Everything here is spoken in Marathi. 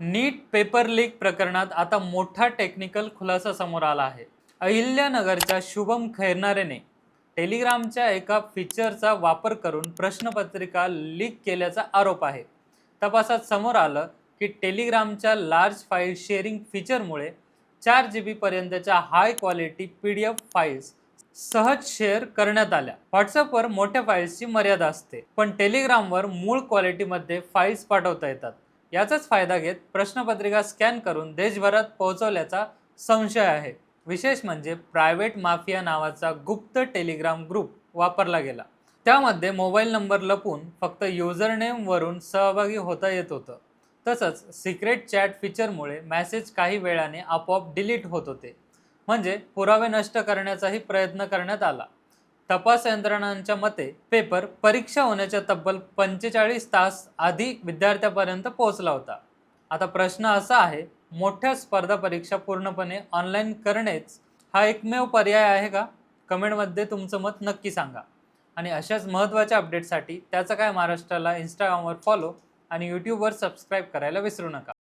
नीट पेपर लीक प्रकरणात आता मोठा टेक्निकल खुलासा समोर आला आहे। अहिल्यानगरच्या शुभम खैरनारेने टेलिग्रामच्या एका फीचरचा वापर करून प्रश्नपत्रिका लीक केल्याचा आरोप आहे। तपासात समोर आलं की टेलिग्रामच्या लार्ज फाईल शेअरिंग फीचरमुळे 4 GB पर्यंतच्या हाय क्वालिटी PDF फाईल्स सहज शेअर करण्यात आल्या। व्हॉट्सअपवर मोठ्या फाईल्सची मर्यादा असते, पण टेलिग्रामवर मूळ क्वालिटीमध्ये फाईल्स पाठवता येतात। याचाच फायदा घेत प्रश्नपत्रिका स्कॅन करून देशभरात पोहोचवल्याचा संशय आहे। विशेष म्हणजे प्रायव्हेट माफिया नावाचा गुप्त टेलिग्राम ग्रुप वापरला गेला। त्यामध्ये मोबाईल नंबर लपवून फक्त युजरनेम वरून सहभागी होता येत होतं। तसंच सिक्रेट चॅट फीचरमुळे मेसेज काही वेळाने आपोआप डिलीट होत होते, म्हणजे पुरावे नष्ट करण्याचाही प्रयत्न करण्यात आला। तपास यंत्रणांच्या मते पेपर परीक्षा होण्याच्या तब्बल 45 तास आधी विद्यार्थ्यापर्यंत पोहोचला होता। आता प्रश्न असा आहे, मोठ्या स्पर्धा परीक्षा पूर्णपणे ऑनलाईन करणेच हा एकमेव पर्याय आहे का? कमेंटमध्ये तुमचं मत नक्की सांगा। आणि अशाच महत्त्वाच्या अपडेटसाठी त्याचं काय महाराष्ट्राला इंस्टाग्रामवर फॉलो आणि यूट्यूबवर सबस्क्राईब करायला विसरू नका।